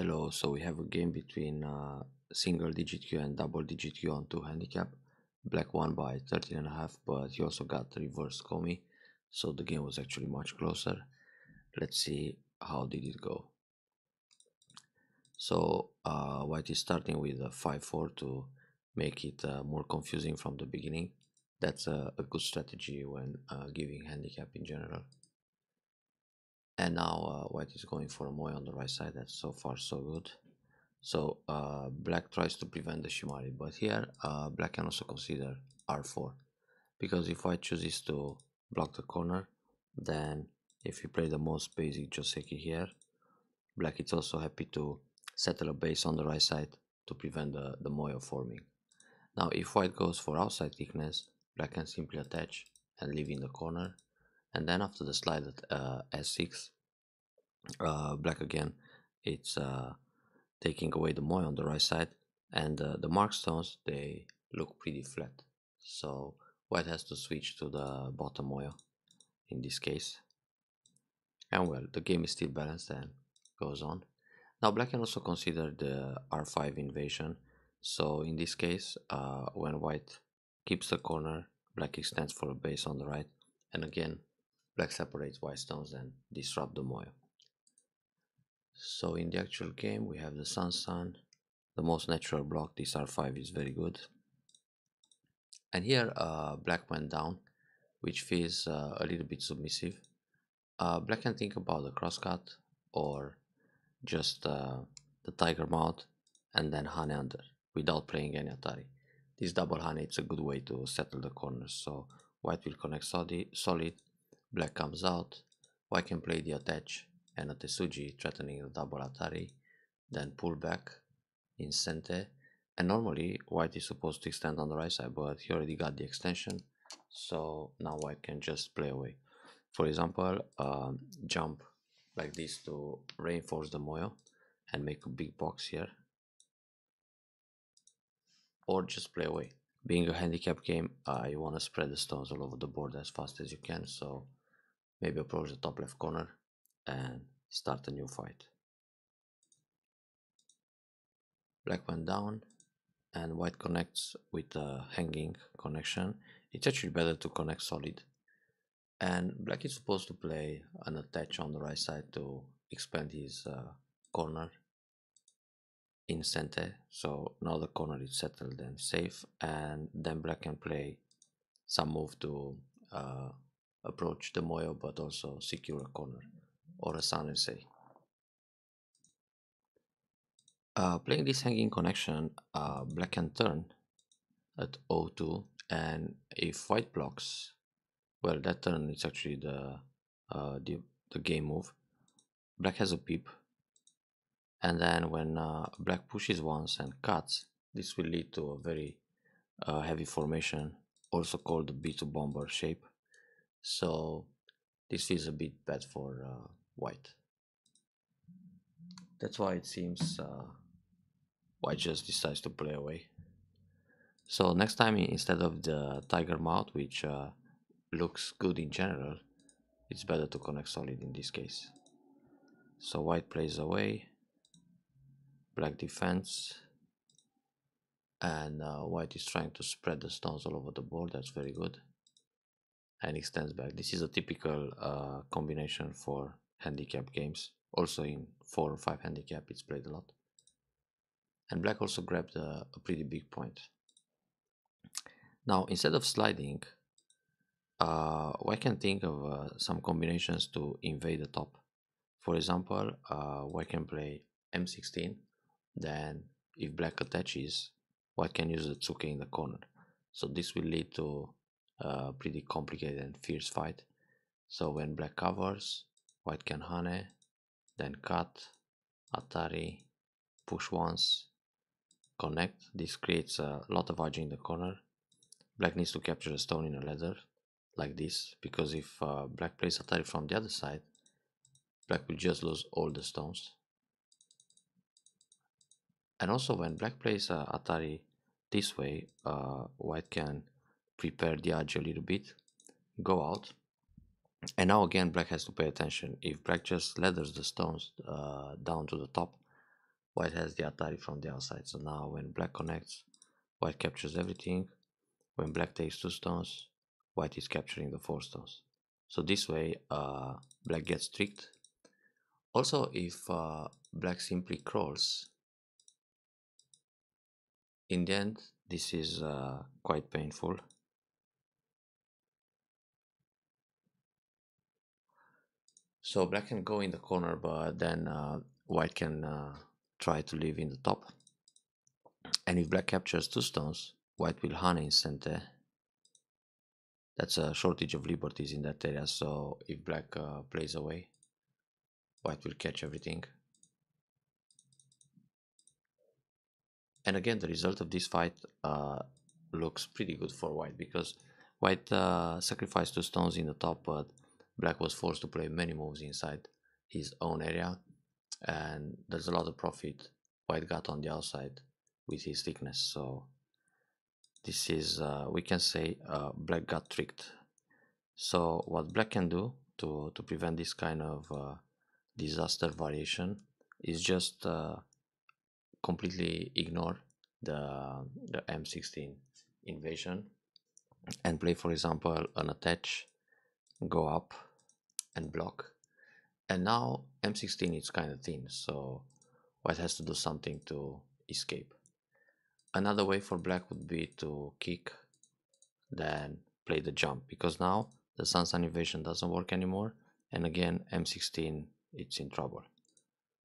Hello, so we have a game between single digit Q and double digit Q on 2 handicap. Black won by 13.5, but he also got reverse Komi, so the game was actually much closer. Let's see how did it go. So white is starting with a 5-4 to make it more confusing from the beginning. That's a good strategy when giving handicap in general. And now white is going for a Moy on the right side. That's so far so good. So black tries to prevent the Shimari, but here black can also consider r4, because if white chooses to block the corner, then if we play the most basic Joseki here, black is also happy to settle a base on the right side to prevent the Moyo forming. Now if white goes for outside thickness, black can simply attach and leave in the corner, and then after the slide at s6, black again, it's taking away the Moy on the right side, and the mark stones, they look pretty flat, so white has to switch to the bottom Moyo in this case. And well, the game is still balanced and goes on. Now black can also consider the r5 invasion, so in this case when white keeps the corner, black extends for a base on the right, and again black separates white stones and disrupt the Moyo. So in the actual game we have the sun, the most natural block. This r5 is very good, and here black went down, which feels a little bit submissive. Black can think about the crosscut or just the tiger mount and then hane under without playing any atari. This double hane, it's a good way to settle the corners, so white will connect solid, black comes out, white can play the attach and a tesuji threatening the double atari, then pull back in sente, and normally white is supposed to extend on the right side, but he already got the extension, so now white can just play away. For example, jump like this to reinforce the Moyo and make a big box here, or just play away. Being a handicap game, you want to spread the stones all over the board as fast as you can, so maybe approach the top left corner and start a new fight. Black went down and white connects with a hanging connection. It's actually better to connect solid, and black is supposed to play an attach on the right side to expand his corner in center, so now the corner is settled and safe, and then black can play some move to approach the Moyo but also secure a corner or a sun and say. Playing this hanging connection, black can turn at O2, and if white blocks, well, that turn is actually the game move. Black has a peep, and then when black pushes once and cuts, this will lead to a very heavy formation, also called the B2 bomber shape. So this is a bit bad for white. That's why it seems white just decides to play away. So next time, instead of the tiger mouth, which looks good in general, it's better to connect solid in this case. So white plays away, black defends, and white is trying to spread the stones all over the board. That's very good, and extends back. This is a typical combination for handicap games. Also in 4 or 5 handicap it's played a lot. And black also grabbed a pretty big point. Now instead of sliding, white can think of some combinations to invade the top. For example, white can play m16, then if black attaches, white can use the tsuke in the corner. So this will lead to a pretty complicated and fierce fight. So when black covers, white can hane, then cut, atari, push once, connect. This creates a lot of RG in the corner. Black needs to capture a stone in a ladder like this, because if black plays atari from the other side, black will just lose all the stones. And also when black plays atari this way, white can prepare the RG a little bit, go out, and now again black has to pay attention. If black just ladders the stones down to the top, white has the Atari from the outside. So now when black connects, white captures everything. When black takes 2 stones, white is capturing the 4 stones. So this way black gets tricked. Also, if black simply crawls, in the end this is quite painful. So black can go in the corner, but then white can try to live in the top. And if black captures 2 stones, white will hane in center. That's a shortage of liberties in that area, so if black plays away, white will catch everything. And again, the result of this fight looks pretty good for white, because white sacrificed 2 stones in the top, but black was forced to play many moves inside his own area, and there's a lot of profit white got on the outside with his thickness. So this is, we can say, black got tricked. So what black can do to prevent this kind of disaster variation is just completely ignore the M16 invasion and play, for example, an attach, go up and block. And now M16 is kind of thin, so white has to do something to escape. Another way for black would be to kick, then play the jump, because now the sun invasion doesn't work anymore, and again M16 it's in trouble.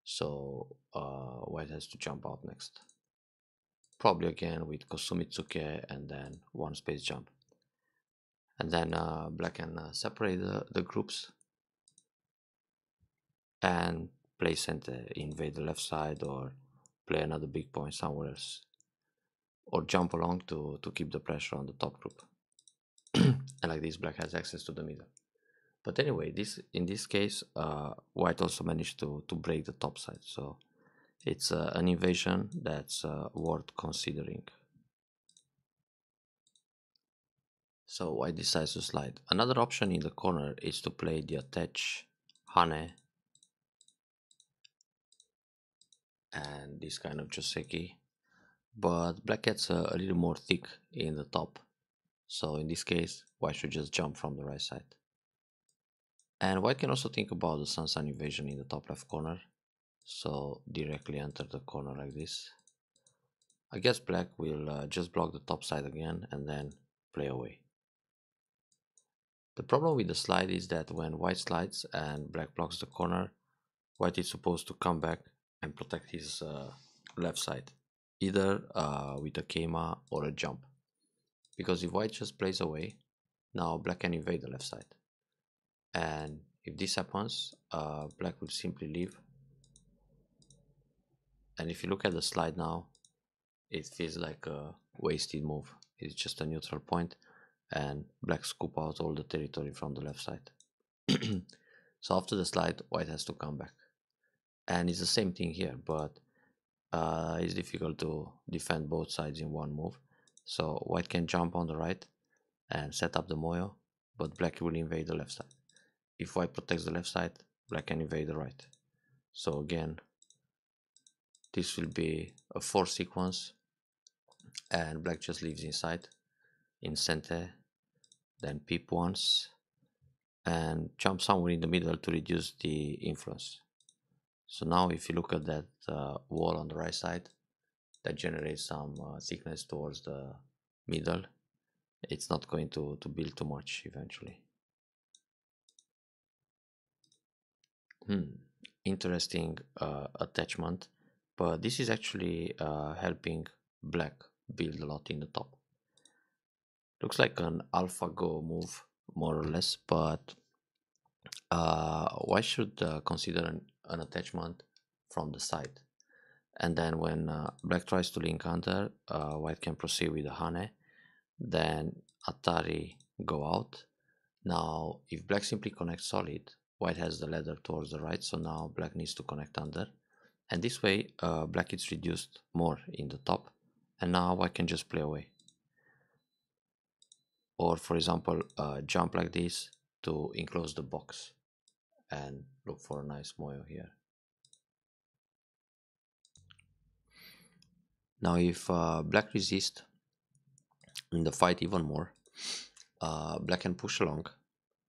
So white has to jump out next, probably again with Kosumitsuke and then one space jump. And then black can separate the groups and play center, invade the left side, or play another big point somewhere else, or jump along to keep the pressure on the top group. And like this, black has access to the middle. But anyway, in this case, white also managed to break the top side, so it's an invasion that's worth considering. So white decides to slide. Another option in the corner is to play the attach, hane, and this kind of joseki, but black gets a little more thick in the top, so in this case white should just jump from the right side. And white can also think about the sun invasion in the top left corner, so directly enter the corner like this. I guess black will just block the top side again and then play away. The problem with the slide is that when white slides and black blocks the corner, white is supposed to come back and protect his left side, either with a keima or a jump. Because if white just plays away, now black can invade the left side. And if this happens, black will simply leave. And if you look at the slide now, it feels like a wasted move. It's just a neutral point, and black scoop out all the territory from the left side. So after the slide, white has to come back. And it's the same thing here, but it's difficult to defend both sides in one move. So white can jump on the right and set up the moyo, but black will invade the left side. If white protects the left side, black can invade the right. So again, this will be a 4 sequence, and black just leaves inside, in center, then peep once, and jump somewhere in the middle to reduce the influence. So now if you look at that wall on the right side, that generates some thickness towards the middle. It's not going to build too much eventually. Interesting attachment, but this is actually helping black build a lot in the top. Looks like an AlphaGo move, more or less, but why should consider an attachment from the side? And then when black tries to link under, white can proceed with the hane, then Atari go out. Now if black simply connects solid, white has the ladder towards the right, so now black needs to connect under, and this way black is reduced more in the top, and now white can just play away. Or for example, jump like this to enclose the box and look for a nice moyo here. Now if black resists in the fight even more, black can push along,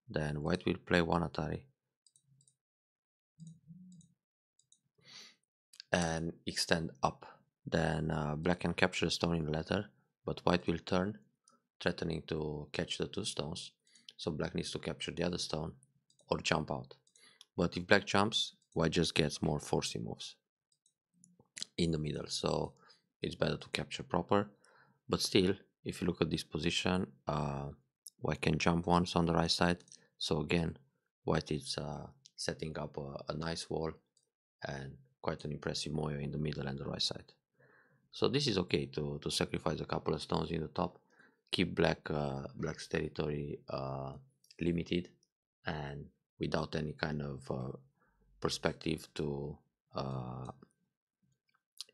then white will play one Atari and extend up. Then black can capture a stone in the letter, but white will turn, threatening to catch the two stones. So black needs to capture the other stone or jump out. But if black jumps, white just gets more forcey moves in the middle. So it's better to capture proper. But still, if you look at this position, white can jump once on the right side. So again, white is setting up a nice wall and quite an impressive moyo in the middle and the right side. So this is okay to sacrifice a couple of stones in the top, keep black's territory limited and without any kind of perspective to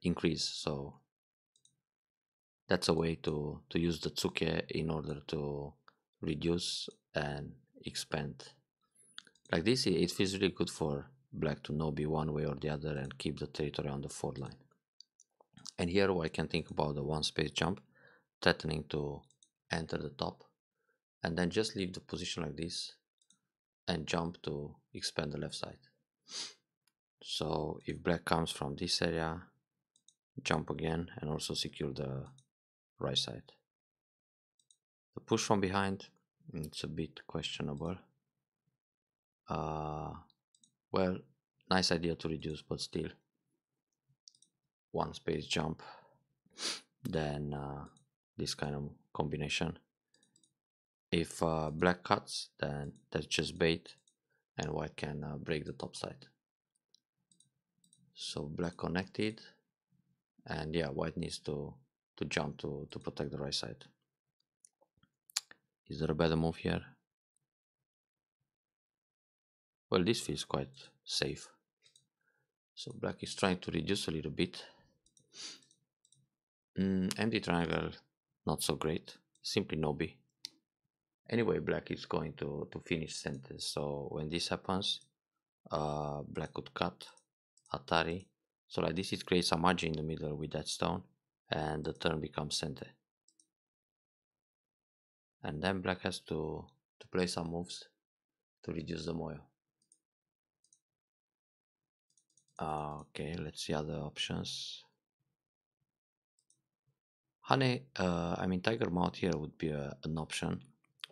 increase. So that's a way to use the tsuke in order to reduce and expand. Like this, it feels really good for black to not be one way or the other and keep the territory on the forward line. And here I can think about the one space jump, threatening to enter the top, and then just leave the position like this and jump to expand the left side. So if black comes from this area, jump again and also secure the right side. The push from behind, it's a bit questionable. Well, nice idea to reduce, but still one space jump, then this kind of combination. If black cuts, then that's just bait and white can break the top side. So black connected, and yeah, white needs to jump to protect the right side. Is there a better move here? Well, this feels quite safe. So black is trying to reduce a little bit. Empty triangle, not so great. Simply no B. Anyway, black is going to finish sentence. So when this happens, black could cut Atari. So like this, it creates a margin in the middle with that stone, and the turn becomes sente. And then black has to play some moves to reduce the moyo. Okay, let's see other options. Honey, Tiger Mouth here would be an option,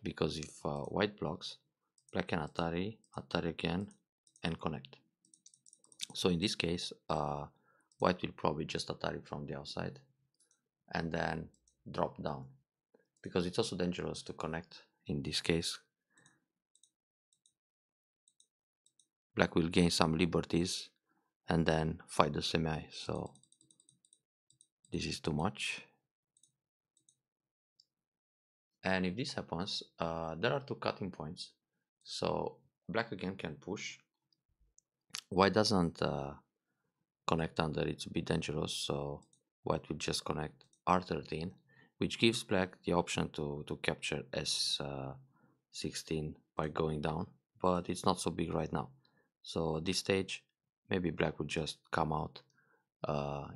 because if white blocks, black can Atari, Atari again, and connect. So in this case, white will probably just Atari from the outside and then drop down, because it's also dangerous to connect in this case. Black will gain some liberties and then fight the semi, so this is too much. And if this happens, there are two cutting points. So black again can push. White doesn't connect under, it's a bit dangerous, so white will just connect R13, which gives black the option to capture S16 by going down, but it's not so big right now. So at this stage, maybe black would just come out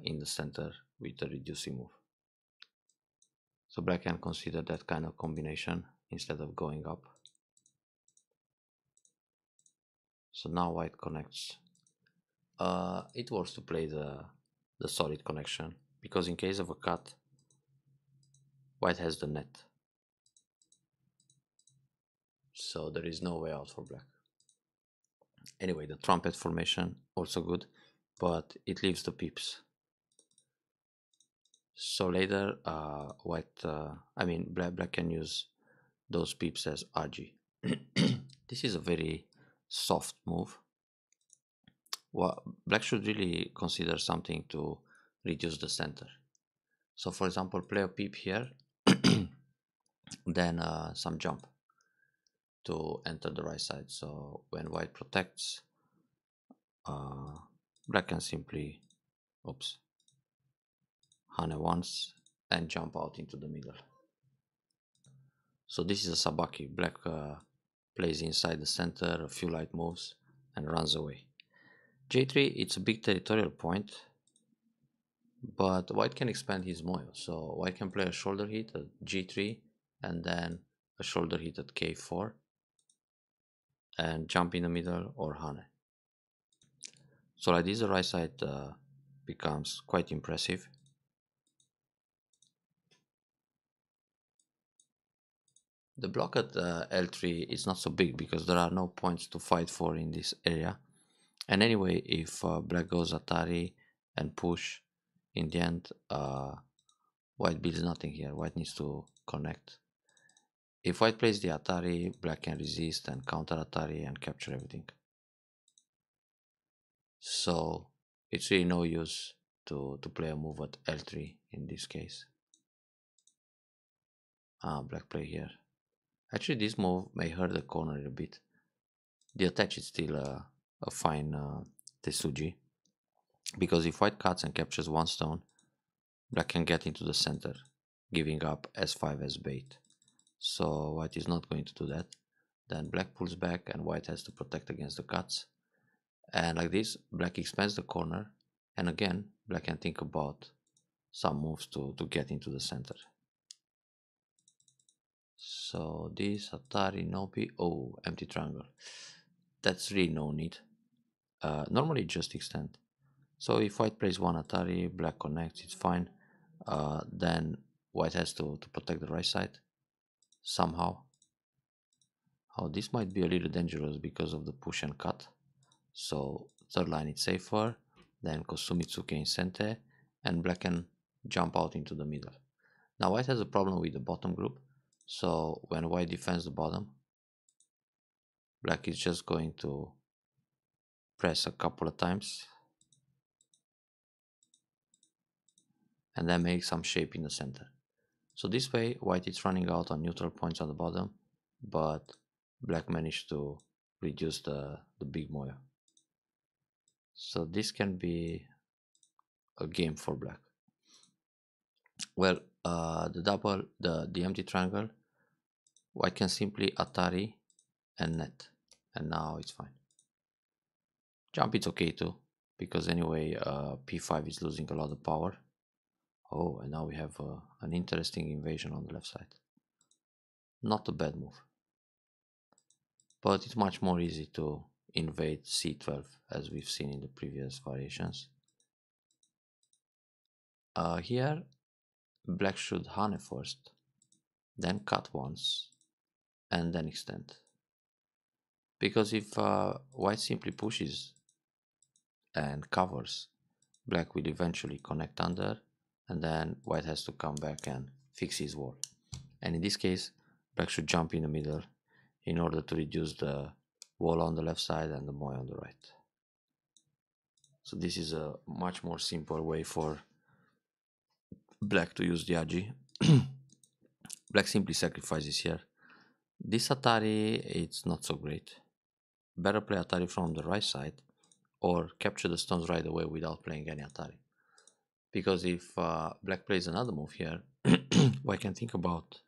in the center with a reducing move. So black can consider that kind of combination instead of going up. So now white connects. It works to play the solid connection, because in case of a cut, white has the net. So there is no way out for black. Anyway, the trumpet formation, also good, but it leaves the pips. So later, black can use those pips as RG. This is a very soft move. Well, black should really consider something to reduce the center. So for example, play a pip here, then some jump to enter the right side. So when white protects, black can simply, hane once and jump out into the middle. So this is a sabaki. Black plays inside the center, a few light moves, and runs away. J3, it's a big territorial point. but white can expand his moyo. So white can play a shoulder hit at g3 and then a shoulder hit at k4 and jump in the middle or hane. So like this, the right side becomes quite impressive. The block at L3 is not so big because there are no points to fight for in this area. And anyway, if black goes Atari and push, in the end, white builds nothing here. White needs to connect. If white plays the Atari, black can resist and counter Atari and capture everything. So it's really no use to play a move at L3 in this case. Black play here. Actually, this move may hurt the corner a bit. The attach is still a fine Tesuji, because if white cuts and captures one stone, black can get into the center, giving up s5 as bait. So white is not going to do that. Then black pulls back and white has to protect against the cuts. And like this, black expands the corner, and again, black can think about some moves to get into the center. So this Atari Nobi, oh, empty triangle. That's really no need. Normally just extend. So if white plays one Atari, black connects, it's fine. Then white has to protect the right side somehow. Oh, this might be a little dangerous because of the push and cut. So third line is safer, then Kosumitsuke in center, and black can jump out into the middle. Now white has a problem with the bottom group, so when white defends the bottom, black is just going to press a couple of times and then make some shape in the center. So this way white is running out on neutral points on the bottom, but black managed to reduce the big moyo. So this can be a game for black. Well, the empty triangle, white can simply Atari and net, and now it's fine. Jump it's okay too, because anyway p5 is losing a lot of power. Oh, and now we have an interesting invasion on the left side. Not a bad move, but it's much more easy to invade c12 as we've seen in the previous variations. Here black should hane first, then cut once, and then extend. Because if white simply pushes and covers, black will eventually connect under, and then white has to come back and fix his wall. And in this case, black should jump in the middle in order to reduce the wall on the left side and the moy on the right. So this is a much more simple way for black to use the Agi. Black simply sacrifices here. This Atari, it's not so great. Better play Atari from the right side or capture the stones right away without playing any Atari. Because if black plays another move here, white can think about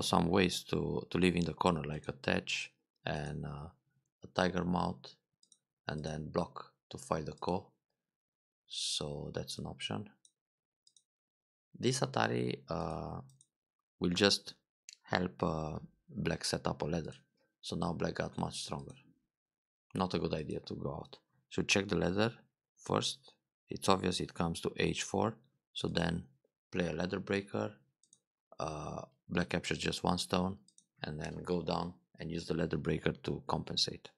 some ways to live in the corner, like attach and a tiger mouth, and then block to fight the ko. So that's an option. This Atari will just help black set up a ladder. So now black got much stronger. Not a good idea to go out. So check the ladder first. It's obvious it comes to h4. So then play a ladder breaker. Black captures just one stone and then go down and use the ladder breaker to compensate.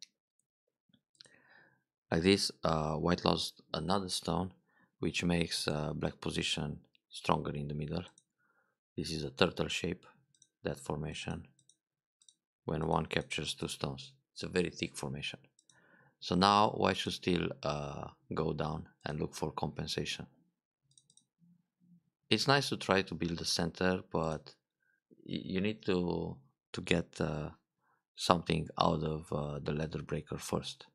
Like this, white lost another stone, which makes black position stronger in the middle. This is a turtle shape, that formation, when one captures two stones. It's a very thick formation. So now white should still go down and look for compensation. It's nice to try to build the center, but you need to get something out of the ladder breaker first.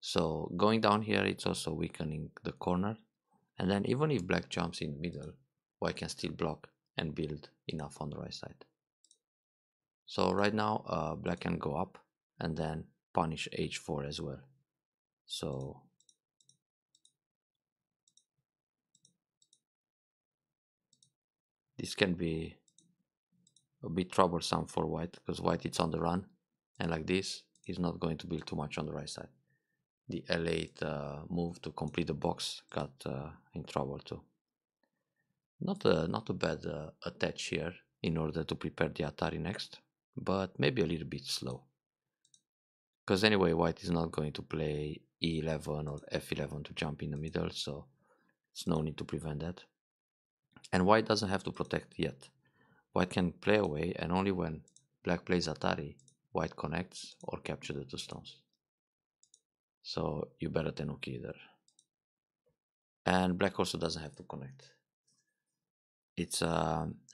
So going down here, it's also weakening the corner. And then even if black jumps in the middle, white can still block and build enough on the right side. So right now, black can go up and then punish h4 as well. So This can be a bit troublesome for white because white is on the run, and like this he's not going to build too much on the right side. The L8 move to complete the box got in trouble too. Not a bad attach here in order to prepare the Atari next, but maybe a little bit slow. Because anyway, white is not going to play E11 or F11 to jump in the middle, so there's no need to prevent that. And white doesn't have to protect yet. White can play away, and only when black plays Atari, white connects or capture the two stones. So you better tenuki either. And black also doesn't have to connect. It's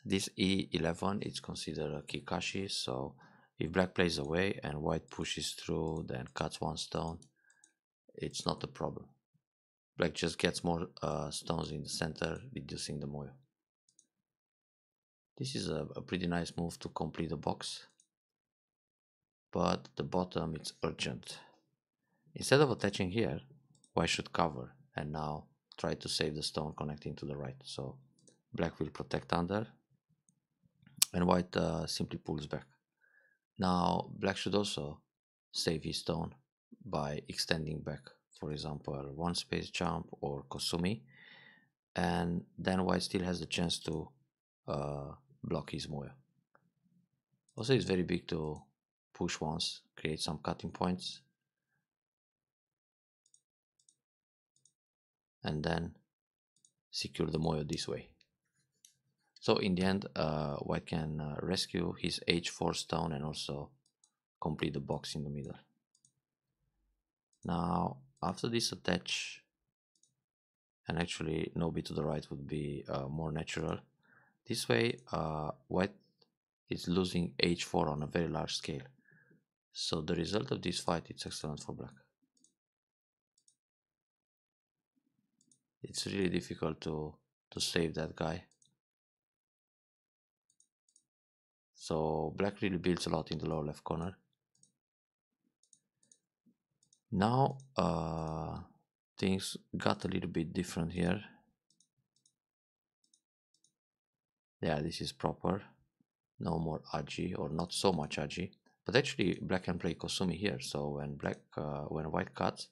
this E11, it's considered a Kikashi, so if black plays away and white pushes through, then cuts one stone, it's not a problem. Black just gets more stones in the center, reducing the moyo. This is a pretty nice move to complete the box, but the bottom it's urgent. Instead of attaching here, white should cover and now try to save the stone connecting to the right. So black will protect under and white simply pulls back. Now black should also save his stone by extending back, for example one space jump or Kosumi, and then white still has the chance to block his moyo. Also it's very big to push once, create some cutting points, and then secure the moyo this way. So in the end, white can rescue his H4 stone and also complete the box in the middle. Now after this attach, and actually no bit to the right would be more natural. This way white is losing H4 on a very large scale. So the result of this fight is excellent for black. It's really difficult to save that guy. So black really builds a lot in the lower left corner. Now things got a little bit different here. Yeah, this is proper. No more Agi, or not so much Agi. But actually black can play Kosumi here. So when white cuts,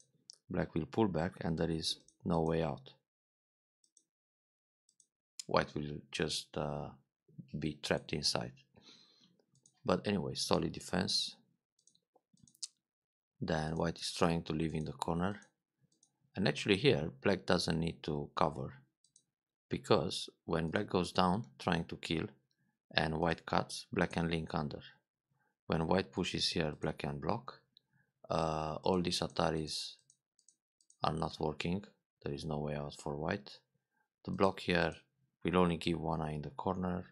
black will pull back and there is no way out. White will just be trapped inside. But anyway, solid defense. Then white is trying to live in the corner. And actually here, black doesn't need to cover. Because when black goes down, trying to kill, and white cuts, black can link under. When white pushes here, black can block. All these Ataris are not working. There is no way out for white. The block here will only give one eye in the corner.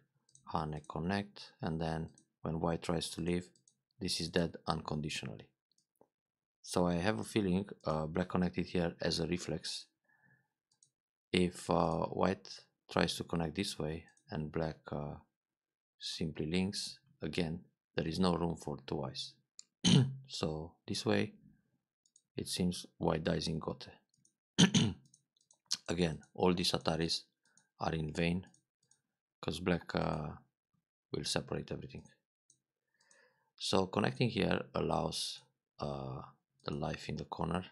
Hane connect, and then when white tries to leave, this is dead unconditionally. So I have a feeling black connected here as a reflex. If white tries to connect this way and black simply links, again there is no room for two eyes. So this way it seems white dies in Gote. Again, all these Ataris are in vain because black will separate everything. So connecting here allows the life in the corner,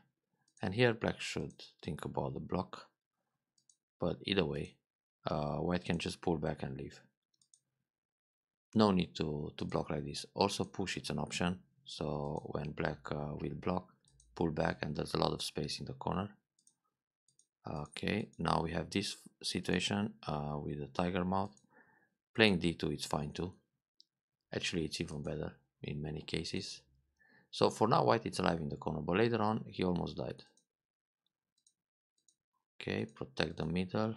and here black should think about the block, but either way white can just pull back and leave. No need to block like this. Also push, it's an option, so when black will block, pull back, and there's a lot of space in the corner. Okay, now we have this situation with the tiger mouth. Playing d2 it's fine too. Actually it's even better in many cases. So for now white is alive in the corner, but later on he almost died. Okay, protect the middle.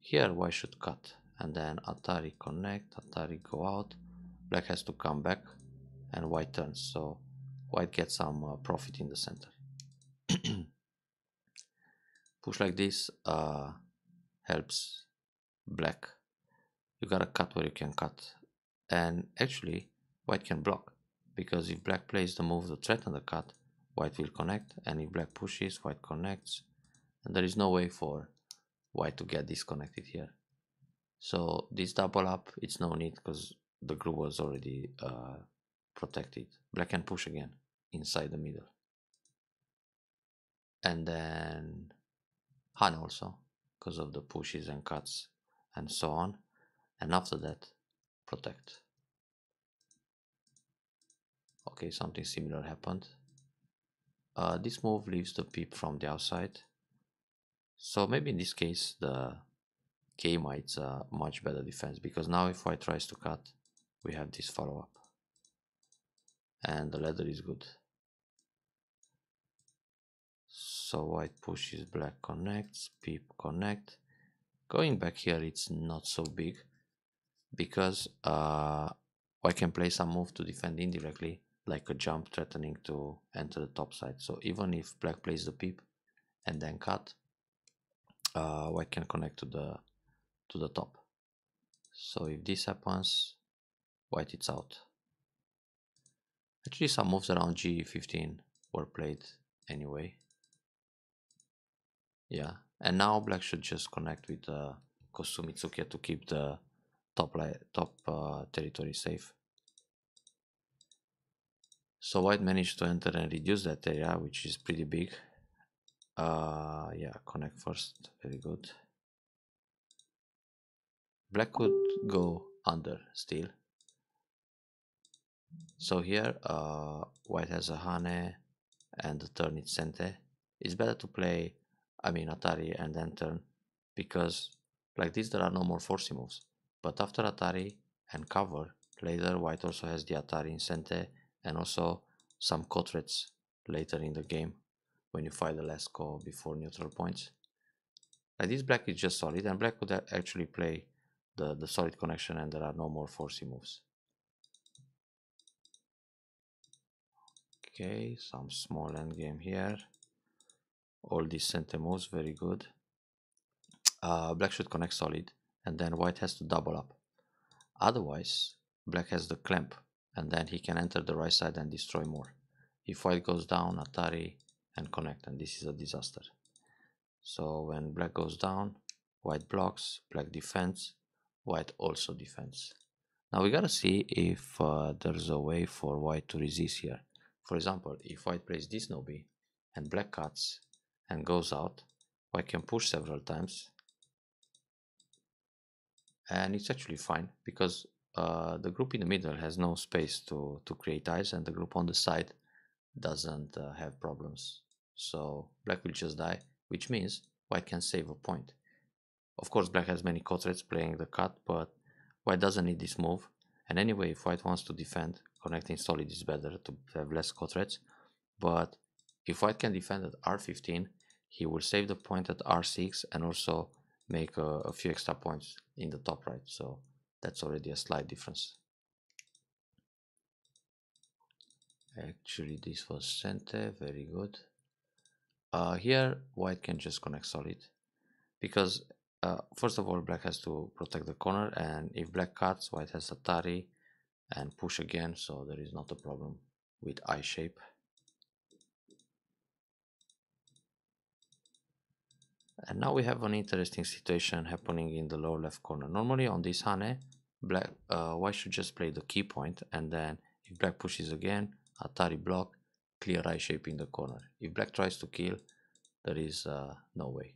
Here white should cut, and then Atari connect, Atari go out. Black has to come back and white turns, so white gets some profit in the center. Push like this helps black. You gotta cut where you can cut, and actually white can block, because if black plays the move to threaten the cut, white will connect, and if black pushes, white connects, and there is no way for white to get disconnected here. So this double up, it's no need because the group was already protected. Black can push again inside the middle. And then Han also, because of the pushes and cuts and so on. And after that, protect. Okay, something similar happened. This move leaves the peep from the outside. So maybe in this case, the K might's a much better defense, because now if white tries to cut, we have this follow-up. And the ladder is good. So white pushes, black connects, peep connect. Going back here, it's not so big, because white can play some move to defend indirectly, like a jump threatening to enter the top side. So even if black plays the peep and then cut, white can connect to the top. So if this happens, white is out. Actually, some moves around G15 were played anyway. Yeah, and now black should just connect with Kosumitsuke to keep the top territory safe. So white managed to enter and reduce that area, which is pretty big. Yeah, connect first, very good. Black could go under still. So here, white has a Hane and the turn is Sente. It's better to play, Atari and then turn, because like this there are no more forcing moves. But after Atari and cover, later white also has the Atari in Sente and also some co threats later in the game when you fight the last ko before neutral points. Like this, black is just solid, and black could actually play the solid connection and there are no more forcing moves. Okay, some small endgame here. All these center moves, very good. Black should connect solid, and then white has to double up. Otherwise, black has the clamp, and then he can enter the right side and destroy more. If white goes down, Atari and connect, and this is a disaster. So when black goes down, white blocks, black defends, white also defends. Now we gotta see if there's a way for white to resist here. For example, if white plays this nobi and black cuts and goes out, white can push several times, and it's actually fine, because the group in the middle has no space to create eyes, and the group on the side doesn't have problems. So black will just die, which means white can save a point. Of course, black has many co-threats playing the cut, but white doesn't need this move. And anyway, if white wants to defend, connecting solid is better to have less co-threats. But if white can defend at R15, he will save the point at R6 and also make a few extra points in the top right. So that's already a slight difference. Actually, this was Sente, very good. Here, white can just connect solid, because first of all, black has to protect the corner, and if black cuts, white has Atari and push again, so there is not a problem with I shape. And now we have an interesting situation happening in the lower left corner. Normally on this Hane, white should just play the key point, and then if black pushes again, Atari block, clear I shape in the corner. If black tries to kill, there is no way.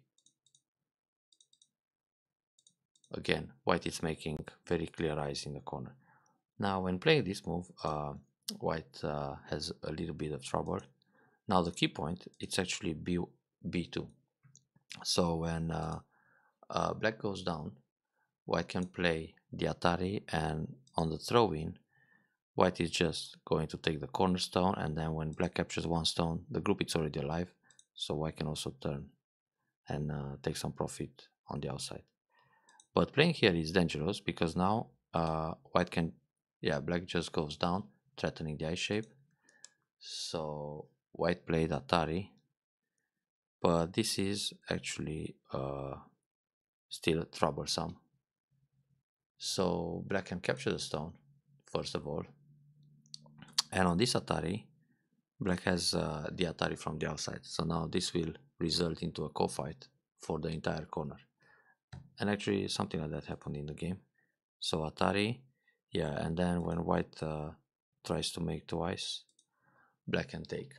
Again, white is making very clear eyes in the corner. Now when playing this move, white has a little bit of trouble. Now the key point, it's actually B2. So when black goes down, white can play the Atari, and on the throw-in, white is just going to take the cornerstone, and then when black captures one stone, the group is already alive, so white can also turn and take some profit on the outside. But playing here is dangerous, because now white can, black just goes down, threatening the I shape. So white played Atari, but this is actually still troublesome. So black can capture the stone, first of all, and on this Atari, black has the Atari from the outside. So now this will result into a co-fight for the entire corner. And actually something like that happened in the game. So Atari, yeah, and then when white tries to make twice, black can take.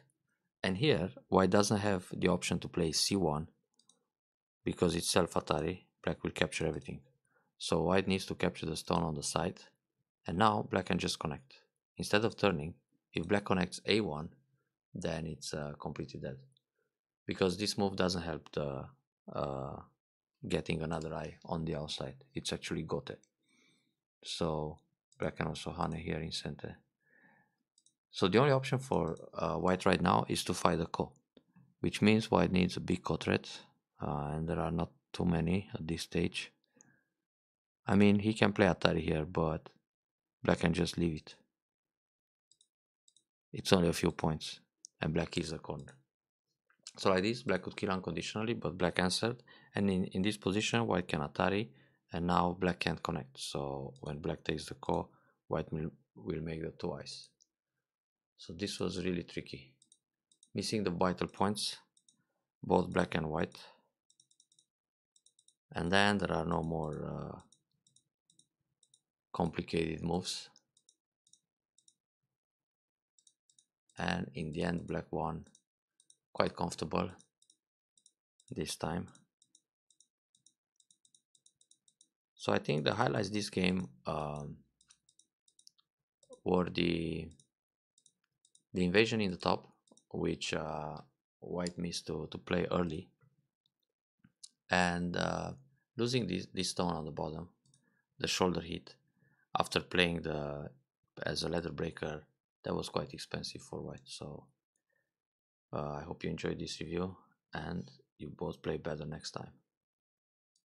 And here, white doesn't have the option to play c1 because it's self Atari, black will capture everything. So white needs to capture the stone on the side, and now black can just connect. Instead of turning, if black connects a1, then it's completely dead. Because this move doesn't help the getting another eye on the outside. It's actually gote. So black can also hane here in center. So the only option for white right now is to fight a ko, which means white needs a big ko threat, and there are not too many at this stage. I mean, he can play Atari here, but black can just leave it. It's only a few points, and black is a corner. So like this, black could kill unconditionally, but black answered, and in this position, white can Atari, and now black can't connect. So when black takes the ko, white will make the twice. So this was really tricky. Missing the vital points, both black and white. And then there are no more complicated moves. And in the end, black won quite comfortable this time. So I think the highlights this game were the invasion in the top, which white missed to play early, and losing this stone on the bottom, the shoulder hit, after playing the as a ladder breaker, that was quite expensive for white. So I hope you enjoyed this review and you both play better next time.